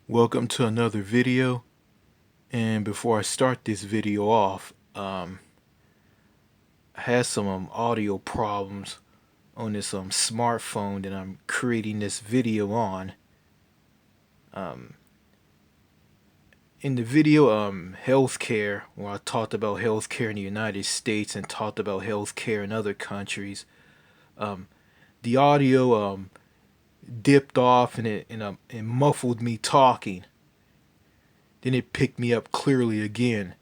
Welcome to another video. And before I start this video off, I had some audio problems on this smartphone that I'm creating this video on. Um, in the video healthcare, where I talked about healthcare in the United States and talked about healthcare in other countries, um, the audio dipped off and it muffled me talking. Then it picked me up clearly again.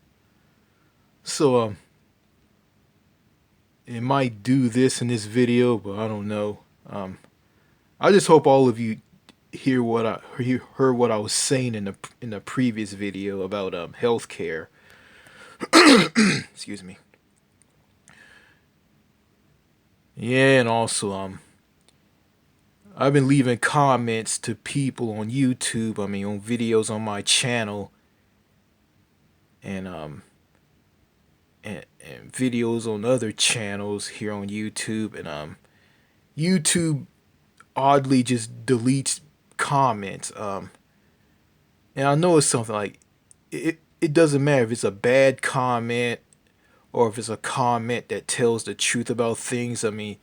So it might do this in this video, but I don't know. I just hope all of you heard what I was saying in the previous video about healthcare. Excuse me. Yeah, and also I've been leaving comments to people on YouTube. I mean, on videos on my channel, and and videos on other channels here on YouTube, and YouTube oddly just deletes comments. And I know it's something like it doesn't matter if it's a bad comment or if it's a comment that tells the truth about things. I mean,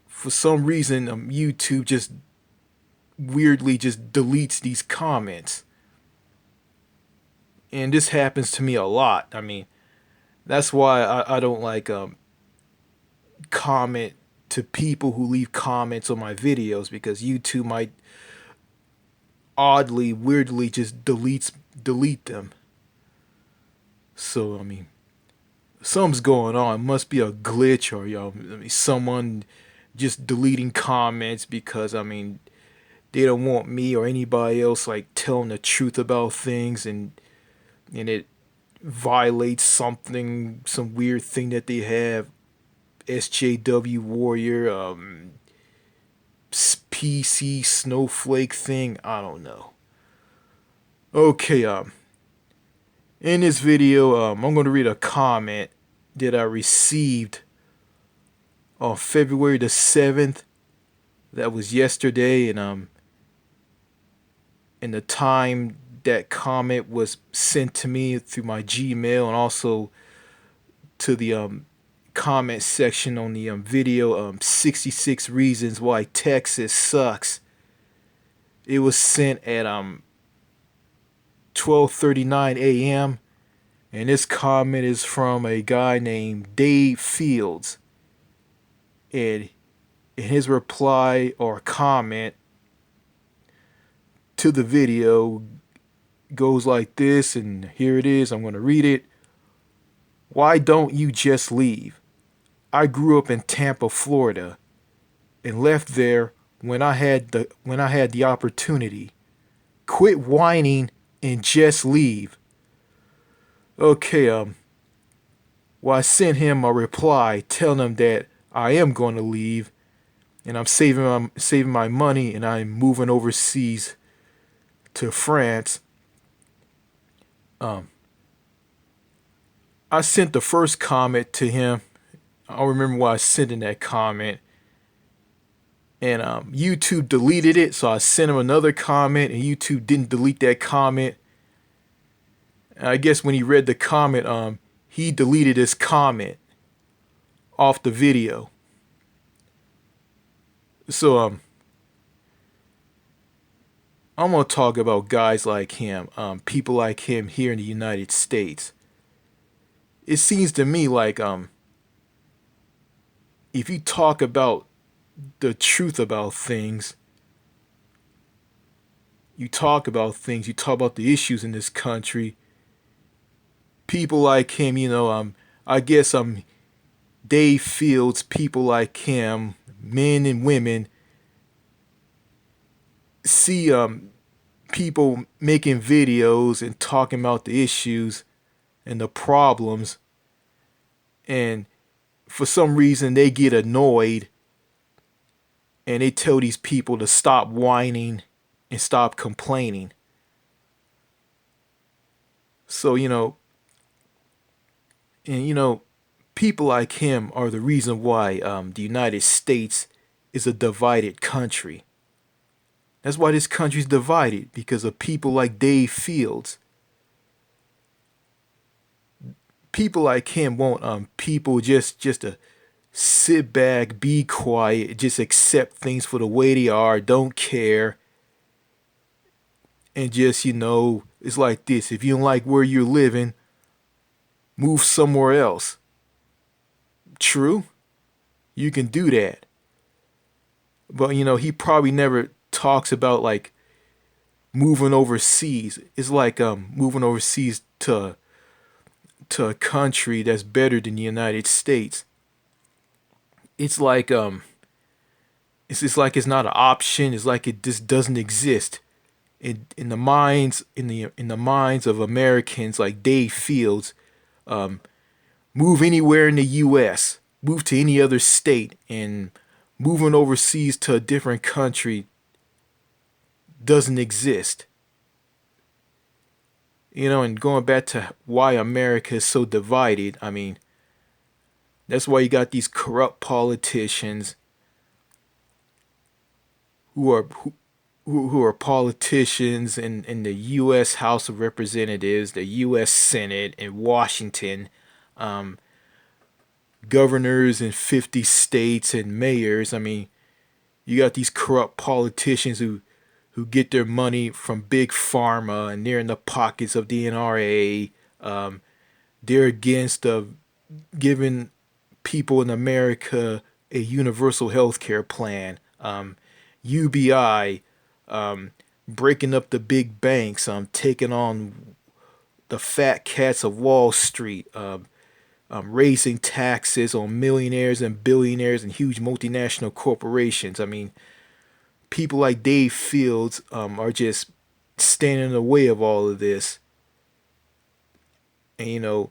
for some reason, YouTube just weirdly just deletes these comments, and this happens to me a lot. I mean, that's why I don't like comment to people who leave comments on my videos, because YouTube might oddly, weirdly just delete them. So I mean, something's going on. It must be a glitch, or I mean, someone just deleting comments because I mean they don't want me or anybody else like telling the truth about things, and it violates some weird thing that they have. SJW Warrior, PC Snowflake thing. I don't know. Okay, in this video, I'm going to read a comment that I received on February the 7th. That was yesterday, and the time that comment was sent to me through my Gmail, and also to the comment section on the video 66 reasons why Texas sucks. It was sent at 12:39 a.m. and this comment is from a guy named Dave Fields. And his reply or comment to the video goes like this, and here it is. I'm going to read it. Why don't you just leave? I grew up in Tampa, Florida, and left there when I had the opportunity. Quit whining and just leave. Okay, well, I sent him a reply telling him that I am going to leave, and I'm saving my money, and I'm moving overseas to France. I sent the first comment to him. I don't remember why I sent in that comment, and YouTube deleted it. So I sent him another comment, and YouTube didn't delete that comment. And I guess when he read the comment, he deleted his comment off the video. So I'm gonna talk about guys like him, people like him here in the United States. It seems to me like if you talk about the truth about things, you talk about the issues in this country. People like him, I guess Dave Fields, people like him, men and women, see people making videos and talking about the issues and the problems, and for some reason they get annoyed and they tell these people to stop whining and stop complaining. So people like him are the reason why the United States is a divided country. That's why this country's divided, because of people like Dave Fields. People like him want people just to sit back, be quiet, just accept things for the way they are, don't care, and just it's like this. If you don't like where you're living, move somewhere else. True, you can do that, but he probably never talks about like moving overseas. It's like moving overseas to a country that's better than the United States. It's like it's like it's not an option. It's like it just doesn't exist in the minds in the minds of Americans like Dave Fields. Move anywhere in the U.S., move to any other state, and moving overseas to a different country doesn't exist. And going back to why America is so divided, I mean, that's why you got these corrupt politicians who are who are politicians in the U.S. House of Representatives, the U.S. Senate, and Washington, um, governors in 50 states, and mayors. I mean, you got these corrupt politicians who get their money from big pharma, and they're in the pockets of the NRA. They're against giving people in America a universal health care plan. UBI, breaking up the big banks, taking on the fat cats of Wall Street, raising taxes on millionaires and billionaires and huge multinational corporations. I mean, people like Dave Fields are just standing in the way of all of this. And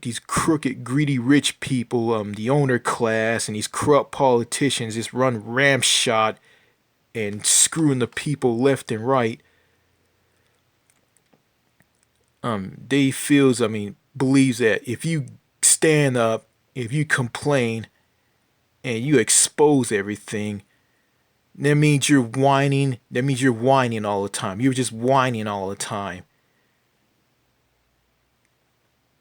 these crooked, greedy, rich people, the owner class, and these corrupt politicians just run ramshot and screwing the people left and right. Dave Fields, I mean, believes that if you stand up, if you complain, and you expose everything, that means you're whining. That means you're whining all the time. You're just whining all the time.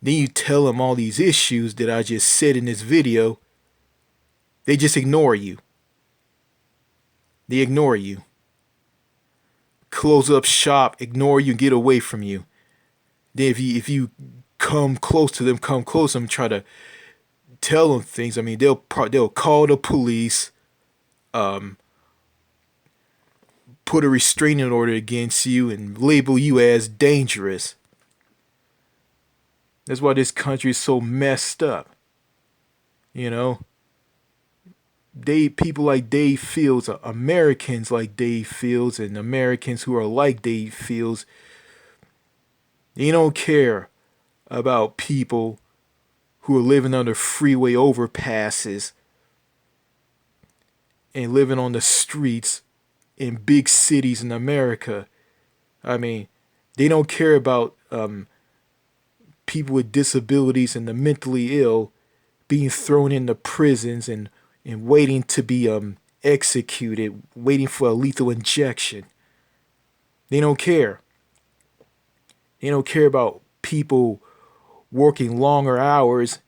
Then you tell them all these issues that I just said in this video. They just ignore you. They ignore you. Close up shop, ignore you, and get away from you. Then if you come close to them, come close to them, try to tell them things. I mean, they'll call the police, put a restraining order against you, and label you as dangerous. That's why this country is so messed up. You know, people like Dave Fields, Americans like Dave Fields, and Americans who are like Dave Fields, they don't care about people who are living under freeway overpasses and living on the streets in big cities in America. I mean, they don't care about people with disabilities and the mentally ill being thrown into prisons and waiting to be executed, waiting for a lethal injection. They don't care. They don't care about people working longer hours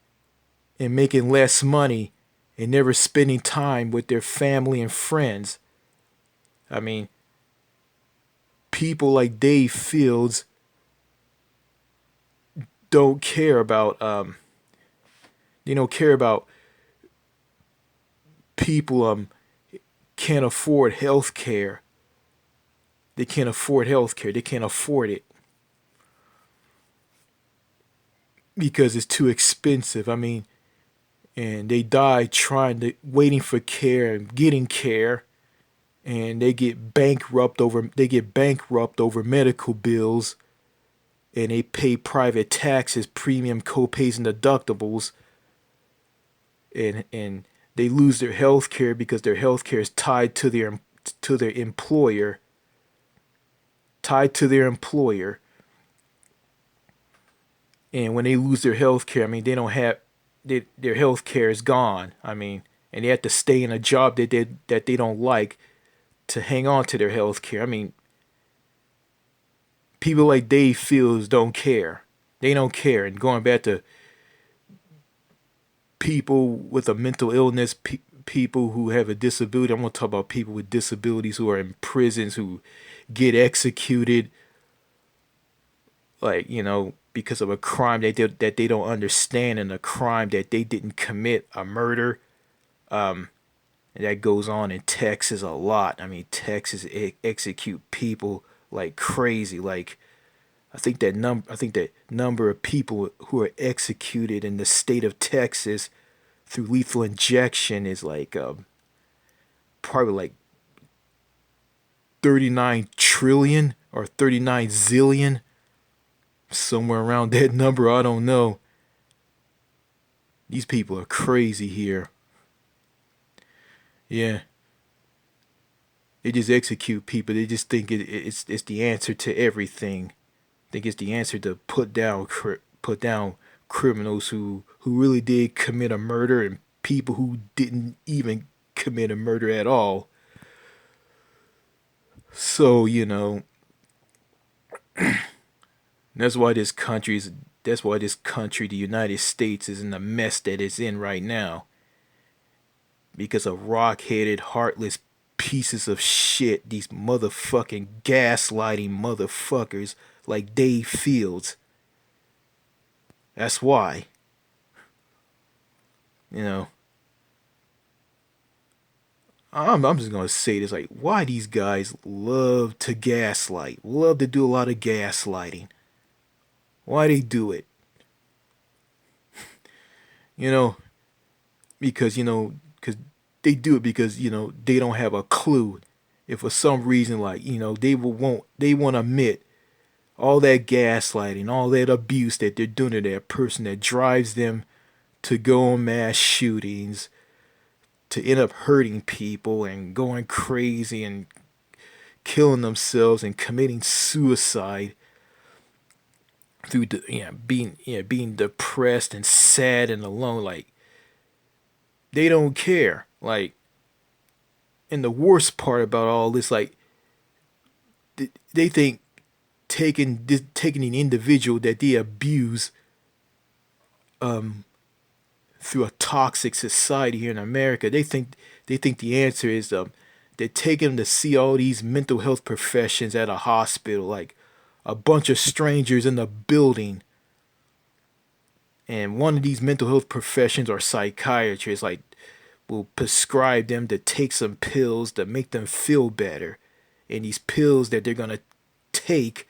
and making less money and never spending time with their family and friends. I mean, people like Dave Fields don't care about they don't care about people can't afford health care. They can't afford health care. They can't afford it because it's too expensive. I mean, and they die waiting for care and getting care, and they get bankrupt over medical bills, and they pay private taxes, premium copays, and deductibles, and they lose their health care because their health care is tied to their employer, and when they lose their health care, I mean, they don't have their health care is gone. I mean, and they have to stay in a job that they don't like to hang on to their health care. I mean, people like Dave Fields don't care. They don't care. And going back to people with a mental illness, people who have a disability. I'm going to talk about people with disabilities who are in prisons, who get executed, like, because of a crime that they don't understand, and a crime that they didn't commit, a murder. And that goes on in Texas a lot. I mean, Texas execute people like crazy. Like, I think that number of people who are executed in the state of Texas through lethal injection is like probably like 39 trillion or 39 zillion, somewhere around that number. I don't know. These people are crazy here. Yeah, they just execute people. They just think it's the answer to everything. Think it's the answer to put down criminals who really did commit a murder, and people who didn't even commit a murder at all. So, that's why this country, the United States, is in the mess that it's in right now. Because of rock-headed, heartless pieces of shit, these motherfucking gaslighting motherfuckers like Dave Fields. That's why. You know, I'm just gonna say this, like, why these guys love to gaslight, love to do a lot of gaslighting. Why they do it? You know, because because they do it because they don't have a clue. If for some reason, like, they won't admit all that gaslighting, all that abuse that they're doing to that person that drives them to go on mass shootings, to end up hurting people and going crazy and killing themselves and committing suicide through being depressed and sad and alone. Like, they don't care. Like, and the worst part about all this, like, they think taking an individual that they abuse through a toxic society here in America, they think the answer is they're taking them to see all these mental health professions at a hospital, like a bunch of strangers in the building, and one of these mental health professions or psychiatrists like will prescribe them to take some pills to make them feel better, and these pills that they're gonna take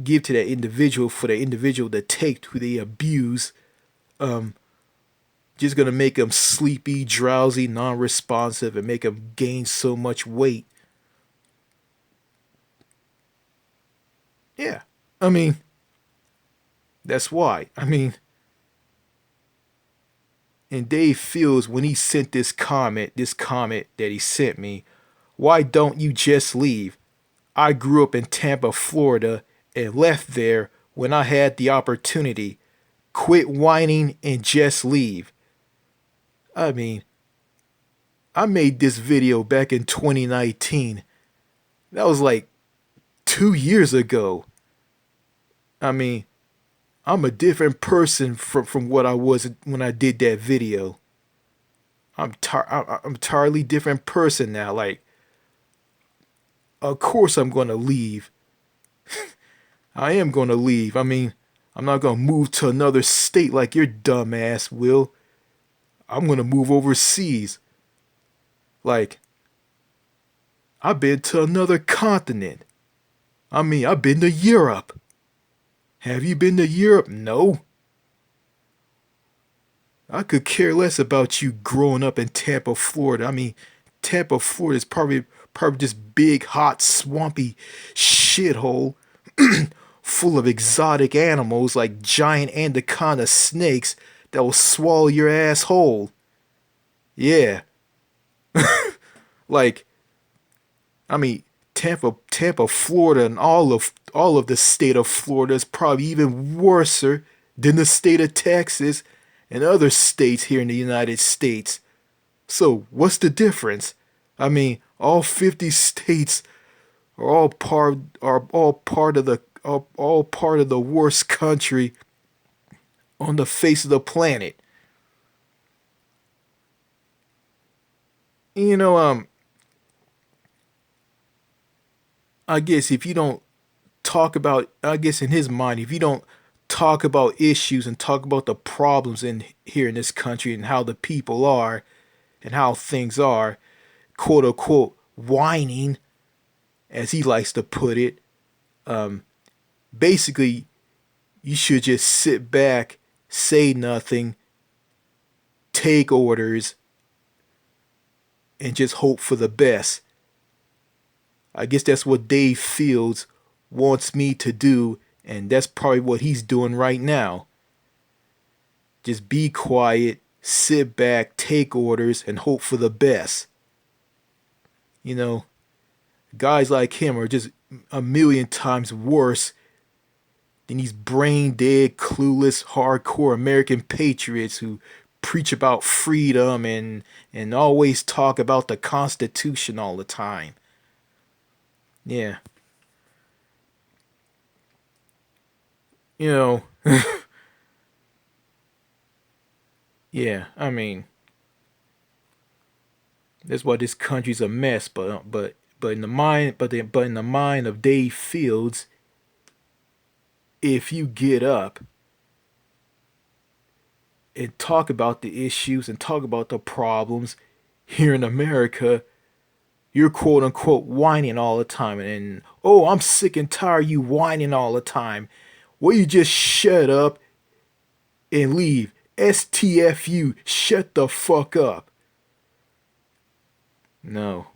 give to that individual for the individual to take who they abuse, just gonna make them sleepy, drowsy, non-responsive, and make them gain so much weight. Yeah, I mean, that's why. I mean, and Dave feels when he sent this comment that he sent me, why don't you just leave? I grew up in Tampa, Florida, and left there when I had the opportunity. Quit whining and just leave. I mean, I made this video back in 2019. That was like 2 years ago. I mean, I'm a different person from what I was when I did that video. I'm entirely different person now. Like, of course I'm gonna leave. I am gonna leave. I mean, I'm not gonna move to another state like your dumb ass will. I'm gonna move overseas. Like, I've been to another continent. I mean, I've been to Europe. Have you been to Europe? No. I could care less about you growing up in Tampa, Florida. I mean, Tampa, Florida is probably this big, hot, swampy shithole full of exotic animals like giant anaconda snakes that will swallow your asshole. Yeah. Like, I mean, Tampa, Florida, and all of the state of Florida is probably even worser than the state of Texas and other states here in the United States. So what's the difference? I mean, All 50 states are all part of the worst country on the face of the planet. You know, I guess if you don't talk about, I guess in his mind, if you don't talk about issues and talk about the problems in here in this country and how the people are and how things are, quote unquote, whining, as he likes to put it, basically, you should just sit back, say nothing, take orders, and just hope for the best. I guess that's what Dave Fields wants me to do, and that's probably what he's doing right now. Just be quiet, sit back, take orders, and hope for the best. You know, guys like him are just a million times worse than these brain dead, clueless, hardcore American patriots who preach about freedom and always talk about the Constitution all the time. Yeah, you know, yeah. I mean, that's why this country's a mess. But in the mind, but in the mind of Dave Fields, if you get up and talk about the issues and talk about the problems here in America, you're quote unquote whining all the time. And oh, I'm sick and tired of you whining all the time. Well, you just shut up and leave. STFU, shut the fuck up. No.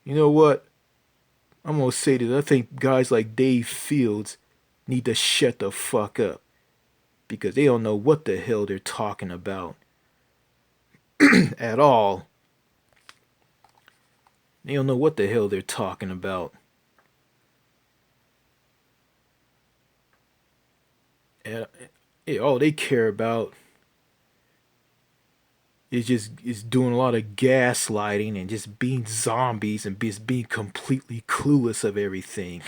You know what? I'm gonna say this. I think guys like Dave Fields need to shut the fuck up because they don't know what the hell they're talking about at all. They don't know what the hell they're talking about. And all they care about is doing a lot of gaslighting and just being zombies and just being completely clueless of everything.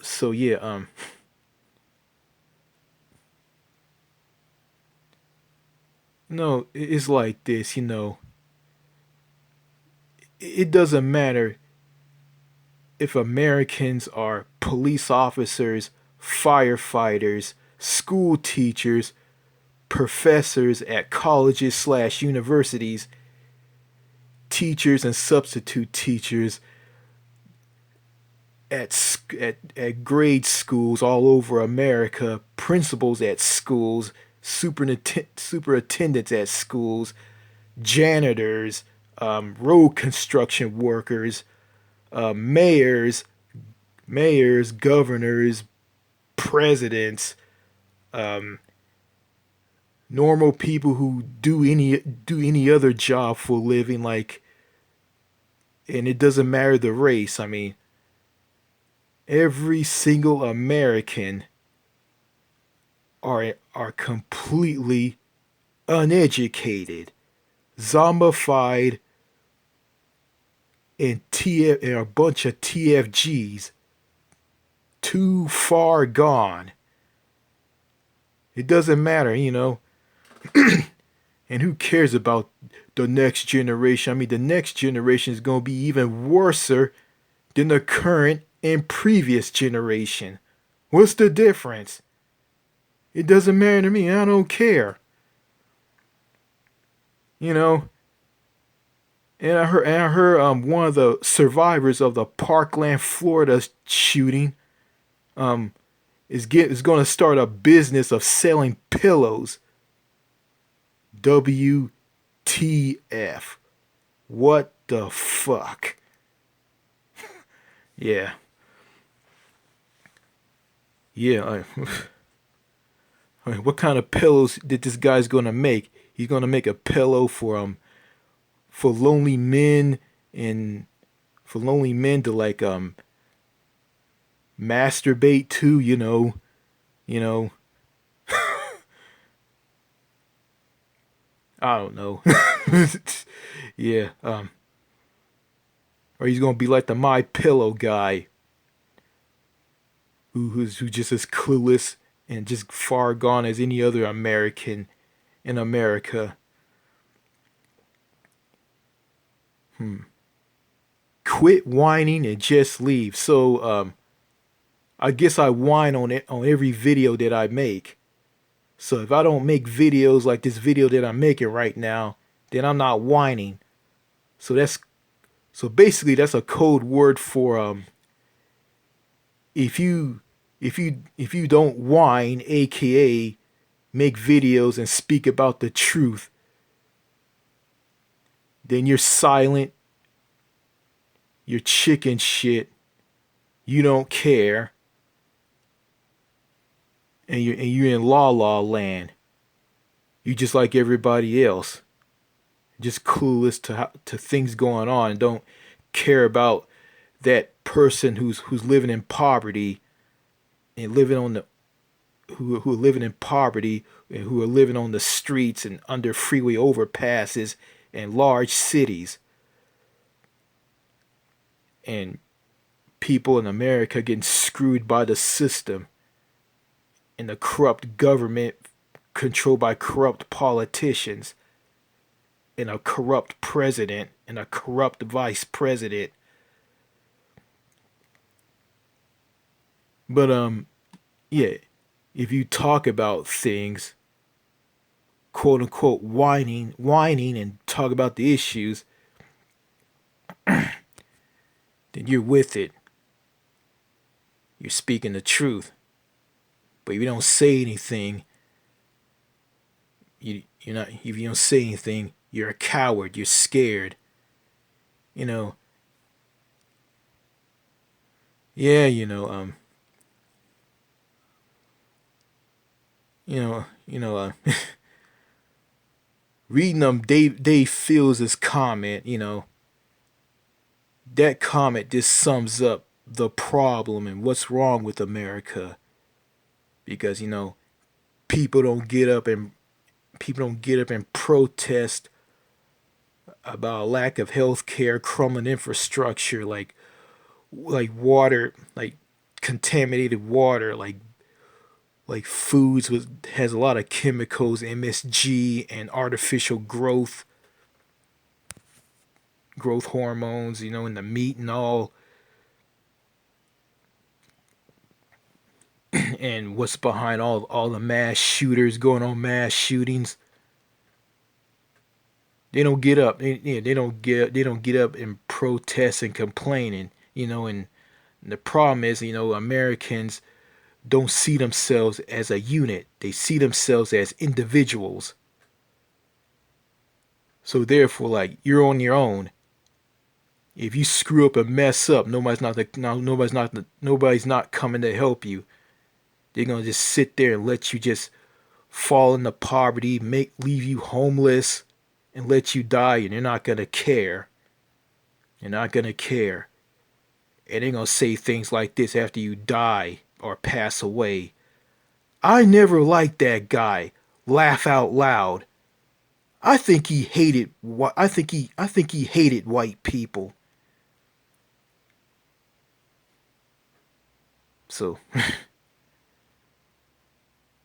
So yeah, no, it's like this, it doesn't matter if Americans are police officers, firefighters, school teachers, professors at colleges slash universities, teachers and substitute teachers at grade schools all over America, principals at schools, superintendents at schools, janitors, road construction workers, mayors, governors, presidents, normal people who do any other job for a living, like, and it doesn't matter the race. I mean, every single American are completely uneducated, zombified, and a bunch of TFGs, too far gone. It doesn't matter. And who cares about the next generation? I mean, the next generation is going to be even worser than the current and previous generation. What's the difference? It doesn't matter to me. I don't care. You know. And I heard one of the survivors of the Parkland, Florida shooting is going to start a business of selling pillows. WTF? What the fuck? Yeah. Yeah. What kind of pillows did this guy's gonna make? He's gonna make a pillow for lonely men and for lonely men to like masturbate to, you know. I don't know. Yeah. Or he's gonna be like the My Pillow guy, who just as clueless and just far gone as any other American in America. Quit whining and just leave. So I guess I whine on it on every video that I make. So if I don't make videos like this video that I'm making right now, then I'm not whining. So that's so basically that's a code word for if you don't whine, aka make videos and speak about the truth, then you're silent, you're chicken shit, you don't care, and you're in la land. You just like everybody else, just clueless to things going on and don't care about that person who's living in poverty and living on the who are living in poverty and who are living on the streets and under freeway overpasses in large cities, and people in America getting screwed by the system and the corrupt government controlled by corrupt politicians and a corrupt president and a corrupt vice president. But yeah, if you talk about things, quote unquote, whining and talk about the issues, then you're with it. You're speaking the truth. But if you don't say anything, you're not. If you don't say anything, you're a coward. You're scared. You know. Yeah. You know. Reading Dave Fields' comment. That comment just sums up the problem and what's wrong with America. Because people don't get up and protest about a lack of health care, crumbling infrastructure, like water, like contaminated water, like foods with has a lot of chemicals, MSG, and artificial growth hormones, in the meat and all. And what's behind all the mass shooters going on, mass shootings. They don't get up. They don't get up and protest and complaining. And the problem is, Americans don't see themselves as a unit. They see themselves as individuals. So therefore, like, you're on your own. If you screw up and mess up, nobody's not coming to help you. They're gonna just sit there and let you just fall into poverty, leave you homeless, and let you die, and they're not gonna care. You're not gonna care. And they're gonna say things like this after you die or pass away. I never liked that guy. Laugh out loud. I think he hated I think he hated white people. So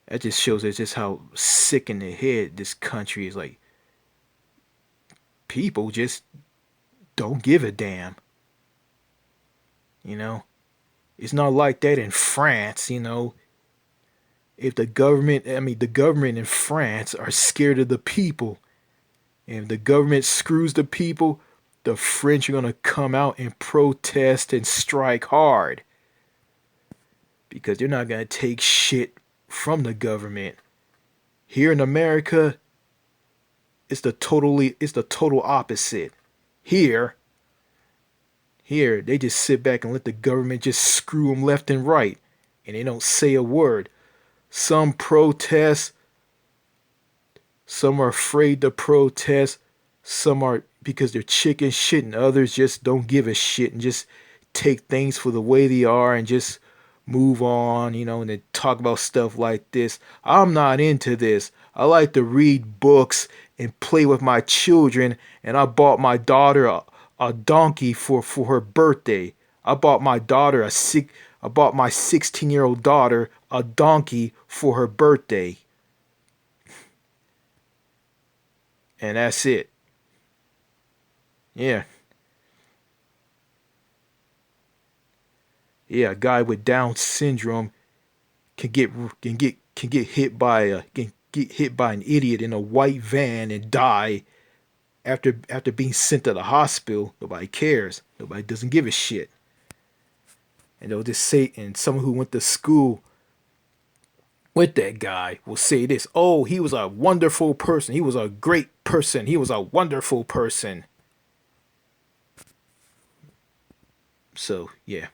that just shows us just how sick in the head this country is. Like, people just don't give a damn. You know, it's not like that in France. If the government in France are scared of the people, and if the government screws the people, the French are gonna come out and protest and strike hard because they're not gonna take shit from the government. Here in America, it's the total opposite. Here, here they just sit back and let the government just screw them left and right, and they don't say a word. Some protest, some are afraid to protest, some are because they're chicken shit, and others just don't give a shit and just take things for the way they are and just move on, and then talk about stuff like this. I'm not into this. I like to read books and play with my children, and I bought my daughter a donkey for her birthday. I bought my daughter a sick I bought my 16-year-old daughter a donkey for her birthday. And that's it. Yeah. Yeah, a guy with Down syndrome can get hit by an idiot in a white van and die after being sent to the hospital. Nobody cares. Nobody doesn't give a shit. And they'll just say, and someone who went to school with that guy will say this: "Oh, he was a wonderful person. He was a great person. He was a wonderful person." So yeah,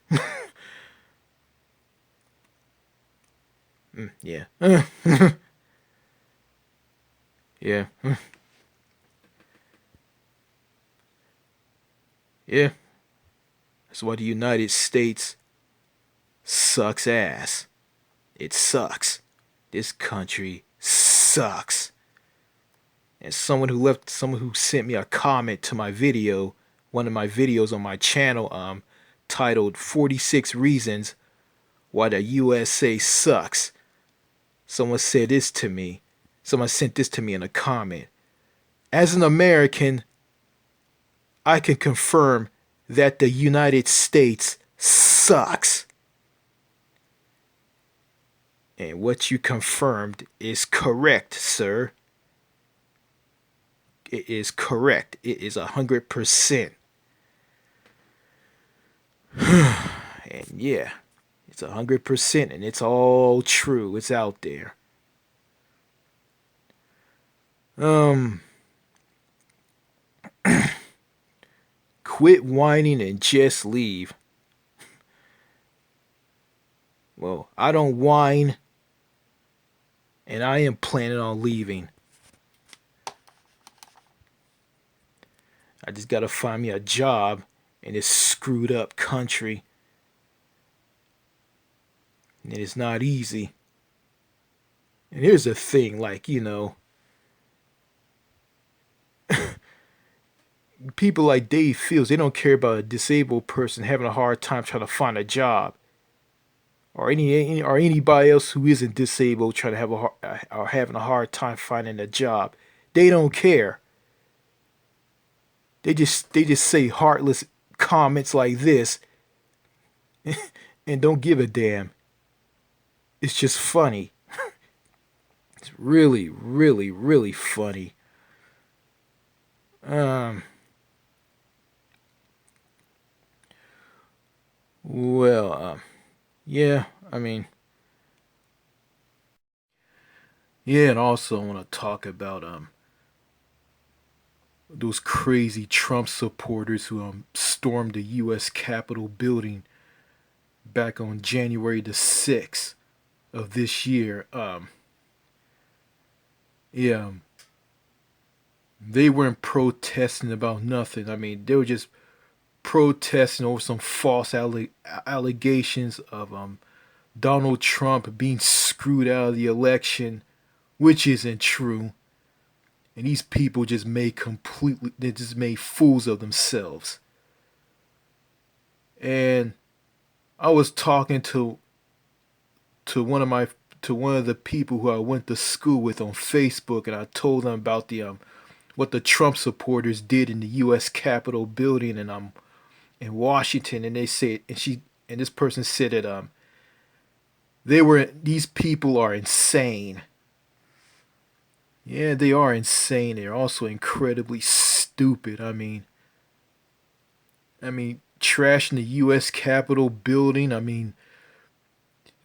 yeah, yeah, yeah. That's why the United States sucks ass. It sucks. This country sucks. And someone who sent me a comment to my video, one of my videos on my channel, titled 46 Reasons Why the USA Sucks. Someone said this to me. Someone sent this to me in a comment. As an American, I can confirm that the United States sucks. And what you confirmed is correct, sir. It is correct. It is 100%. And yeah, it's 100%, and it's all true. It's out there. Um, Quit whining and just leave. Well, I don't whine, and I am planning on leaving. I just gotta find me a job in this screwed up country. And it's not easy. And here's the thing, like, people like Dave Fields, they don't care about a disabled person having a hard time trying to find a job. Or anybody else who isn't disabled trying to or having a hard time finding a job. They don't care. They just say heartless comments like this and don't give a damn. It's just funny. It's really, really, really funny. Um well, yeah, I mean, yeah, and also I want to talk about those crazy Trump supporters who stormed the U.S. Capitol building back on January the 6th of this year. Yeah, they weren't protesting about nothing. I mean, they were just protesting over some false allegations of Donald Trump being screwed out of the election, which isn't true. And these people they just made fools of themselves. And I was talking to one of my to one of the people who I went to school with on Facebook, and I told them about the what the Trump supporters did in the U.S. Capitol building in Washington, and they said, and this person said that these people are insane. Yeah, they are insane. They're also incredibly stupid. I mean, trashing the U.S. Capitol building.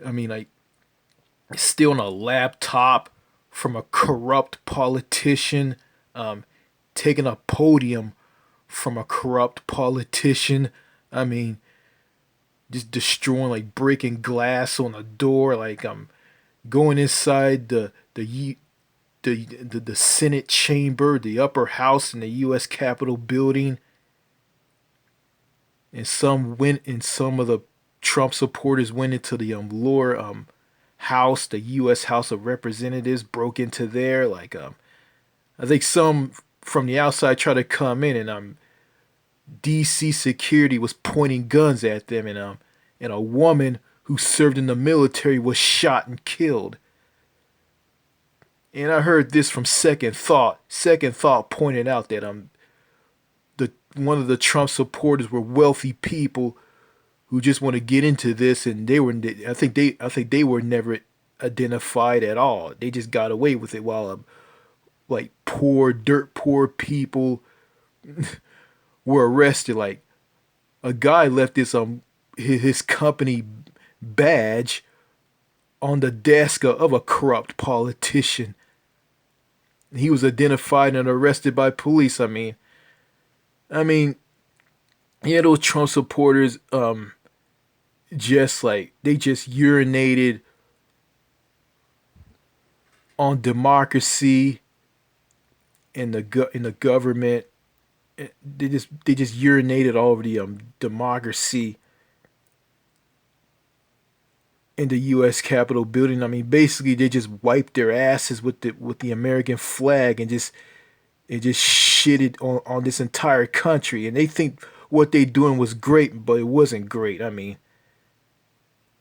Like stealing a laptop from a corrupt politician, um, taking a podium from a corrupt politician. I mean, just destroying, like breaking glass on a door, like going inside the Senate chamber, the upper house in the U.S. Capitol building, and some went in some of the Trump supporters went into the lower house, the U.S. House of Representatives, broke into there. Like I think some from the outside tried to come in, and DC security was pointing guns at them, and a woman who served in the military was shot and killed. And I heard this from Second Thought. Second Thought pointed out that the one of the Trump supporters were wealthy people who just want to get into this, and they were I think they were never identified at all. They just got away with it while like poor dirt poor people were arrested. Like a guy left this his company badge on the desk of a corrupt politician. He was identified and arrested by police. I mean, yeah, those Trump supporters, just like they just urinated on democracy in the government. They just urinated all over the democracy in the U.S. Capitol building. I mean, basically they just wiped their asses with the American flag and just shitted on this entire country. And they think what they doing was great, but it wasn't great. I mean,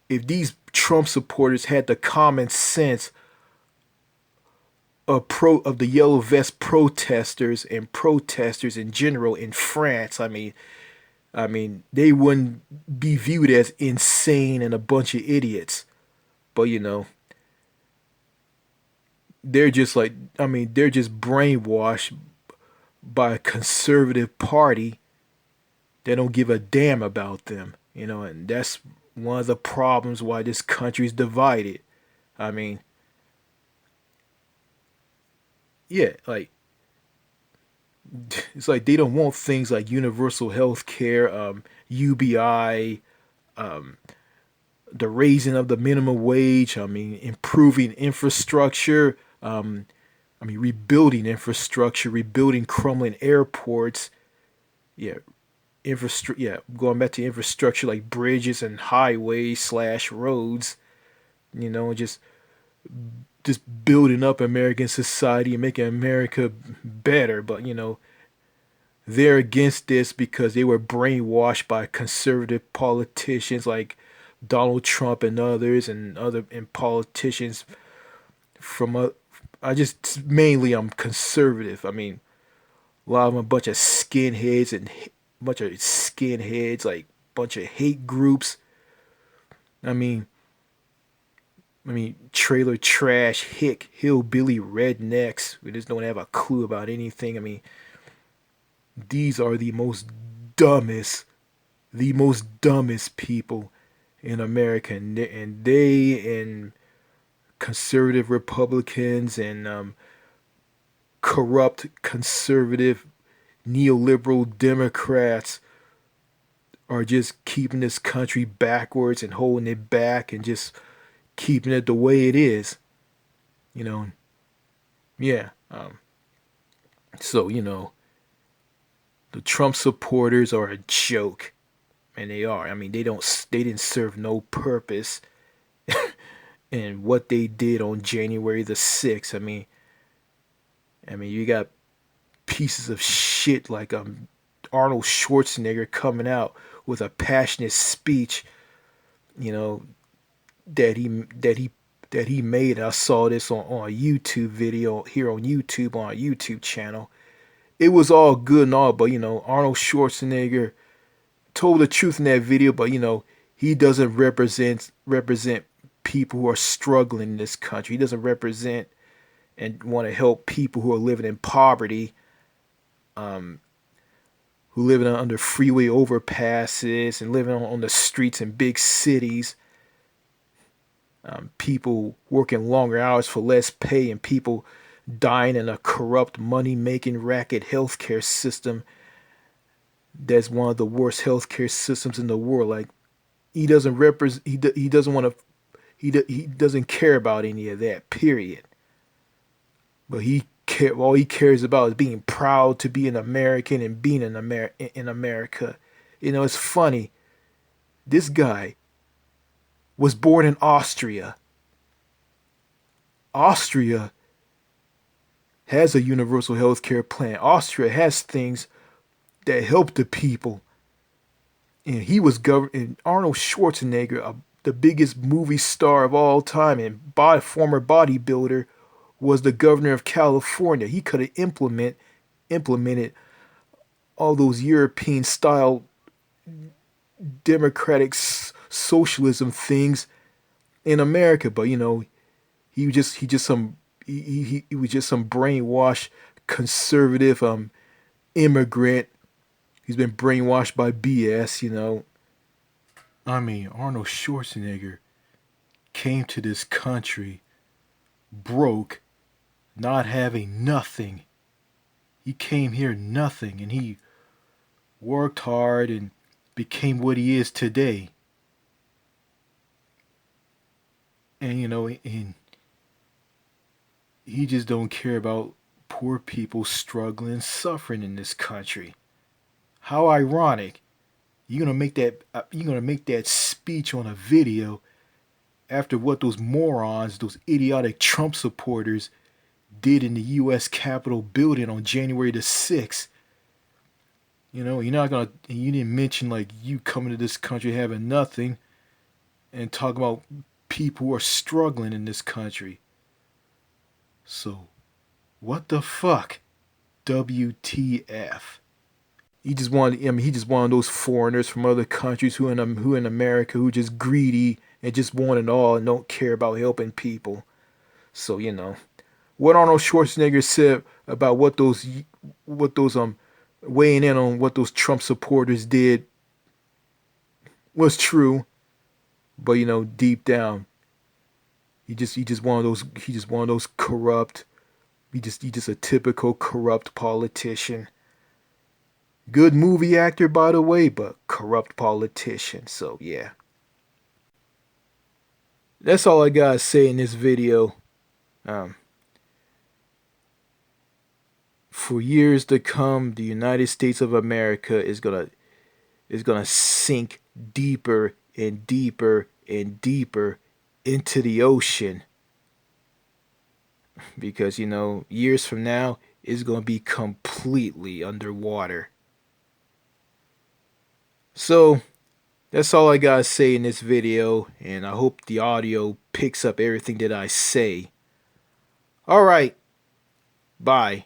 if these Trump supporters had the common sense of the yellow vest protesters and protesters in general in France, I mean, they wouldn't be viewed as insane and a bunch of idiots. But they're just like, they're just brainwashed by a conservative party that don't give a damn about them, and that's one of the problems why this country is divided. I mean, yeah, like it's like they don't want things like universal health care, UBI, the raising of the minimum wage. I mean, improving infrastructure. Rebuilding infrastructure, rebuilding crumbling airports. Yeah, infrastructure. Yeah, going back to infrastructure like bridges and highways slash roads. Just building up American society and making America better. But they're against this because they were brainwashed by conservative politicians like Donald Trump and others, and politicians from I just mainly I'm conservative. I mean, a lot of them a bunch of skinheads and bunch of skinheads, like bunch of hate groups. I mean, trailer trash, hick, hillbilly rednecks who just don't have a clue about anything. I mean, these are dumbest, the most dumbest people in America, and conservative Republicans and corrupt conservative neoliberal Democrats are just keeping this country backwards and holding it back and just keeping it the way it is. You know, yeah. So the Trump supporters are a joke, and they are. I mean, they didn't serve no purpose in what they did on January the 6th. I mean, you got pieces of shit like Arnold Schwarzenegger coming out with a passionate speech, you know, that he made. I saw this on a YouTube video here on YouTube, on a YouTube channel. It was all good and all, but Arnold Schwarzenegger told the truth in that video, but he doesn't represent people who are struggling in this country. He doesn't represent and want to help people who are living in poverty, who living under freeway overpasses and living on the streets in big cities. People working longer hours for less pay, and people dying in a corrupt, money-making racket healthcare system. That's one of the worst healthcare systems in the world. Like, he doesn't represent. He doesn't want to. He doesn't care about any of that. Period. But all he cares about is being proud to be an American and being in America. It's funny. This guy was born in Austria. Austria has a universal health care plan. Austria has things that help the people. And he was and Arnold Schwarzenegger, the biggest movie star of all time and former bodybuilder, was the governor of California. He could have implemented all those European style democratic socialism things in America, but he was just some brainwashed conservative immigrant. He's been brainwashed by BS. I mean, Arnold Schwarzenegger came to this country broke, not having nothing. He came here nothing, and he worked hard and became what he is today. And he just don't care about poor people struggling and suffering in this country. How ironic. You're gonna make that speech on a video after what those morons, those idiotic Trump supporters did in the US Capitol building on January the 6th. You didn't mention like you coming to this country having nothing and talk about people who are struggling in this country. So, what the fuck? WTF? He just one of those foreigners from other countries who in America who just greedy and just want it all and don't care about helping people. So what Arnold Schwarzenegger said about what those weighing in on what those Trump supporters did was true, but deep down, he just one of those corrupt. He just a typical corrupt politician. Good movie actor, by the way, but corrupt politician. So yeah, that's all I gotta say in this video. For years to come, the United States of America is gonna sink deeper and deeper and deeper into the ocean, because years from now it's gonna be completely underwater. So that's all I gotta say in this video, and I hope the audio picks up everything that I say. Alright, bye.